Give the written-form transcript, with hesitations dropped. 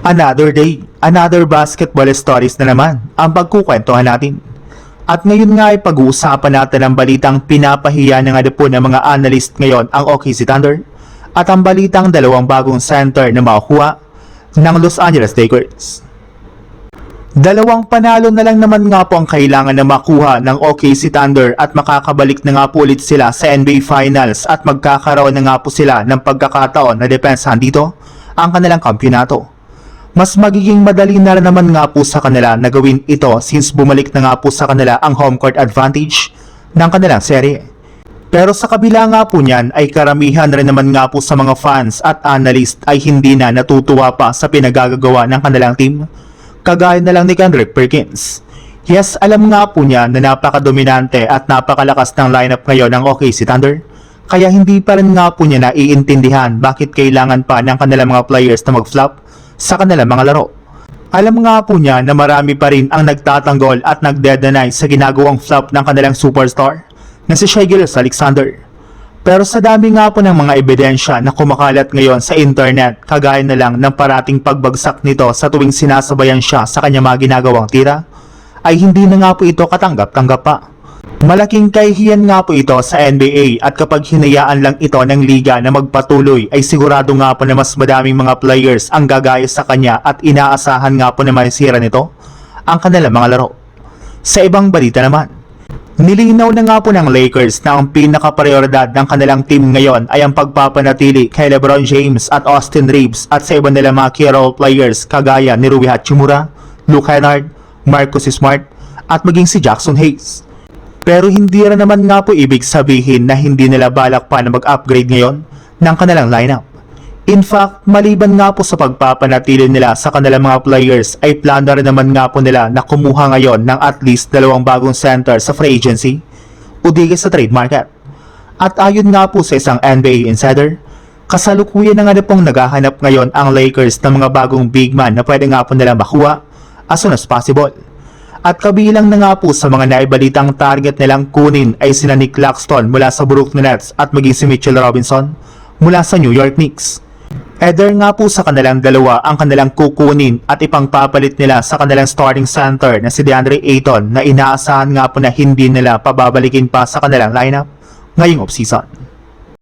Another day, another basketball stories na naman ang pagkukwentuhan natin. At ngayon nga ay pag-uusapan natin ang balitang pinapahiya ng po ng mga analyst ngayon ang OKC Thunder at ang balitang dalawang bagong center na makukuha ng Los Angeles Lakers. Dalawang panalo na lang naman nga po ang kailangan na makuha ng OKC Thunder at makakabalik na nga po ulit sila sa NBA Finals at magkakaroon na nga po sila ng pagkakataon na depensahan dito ang kanilang kampyonato. Mas magiging madali na naman nga po sa kanila na gawin ito since bumalik na nga po sa kanila ang home court advantage ng kanilang serye. Pero sa kabila nga po niyan ay karamihan rin naman nga po sa mga fans at analyst ay hindi na natutuwa pa sa pinagagagawa ng kanilang team. Kagaya na lang ni Kendrick Perkins. Yes, alam nga po niya na napakadominante at napakalakas ng lineup ngayon ng OKC Thunder. Kaya hindi pa rin nga po niya naiintindihan bakit kailangan pa ng kanilang mga players na mag-flop sa kanilang mga laro. Alam nga po niya na marami pa rin ang nagtatanggol at nagde-deny sa ginagawang flop ng kanilang superstar na si Shai Gilgeous-Alexander. Pero sa dami nga po ng mga ebidensya na kumakalat ngayon sa internet, kagaya na lang ng parating pagbagsak nito sa tuwing sinasabayan siya sa kanyang mga ginagawang tira, ay hindi na nga po ito katanggap-tanggap pa. Malaking kahihiyan nga po ito sa NBA at kapag hinayaan lang ito ng liga na magpatuloy ay sigurado nga po na mas madaming mga players ang gagaya sa kanya at inaasahan nga po na maisira nito ang kanilang mga laro. Sa ibang balita naman, nilinaw na nga po ng Lakers na ang pinaka-prioridad ng kanilang team ngayon ay ang pagpapanatili kay LeBron James at Austin Reeves at sa iba nilang mga key role players kagaya ni Rui Hachimura, Luke Kennard, Marcus Smart at maging si Jackson Hayes. Pero hindi rin naman nga po ibig sabihin na hindi nila balak pa na mag-upgrade ngayon ng kanilang lineup. In fact, maliban nga po sa pagpapanatili nila sa kanilang mga players ay plano rin naman nga po nila na kumuha ngayon ng at least dalawang bagong center sa free agency o di sa trade market. At ayon nga po sa isang NBA insider, kasalukuyan na nga pong naghahanap ngayon ang Lakers ng mga bagong big man na pwede nga po nila makuha as soon as possible. At kabilang na nga po sa mga naibalitang target nilang kunin ay sina Nick Claxton mula sa Brooklyn Nets at maging si Mitchell Robinson mula sa New York Knicks. Either nga po sa kanilang dalawa ang kanilang kukunin at ipangpapalit nila sa kanilang starting center na si DeAndre Ayton na inaasahan nga po na hindi nila pababalikin pa sa kanilang lineup ngayong offseason.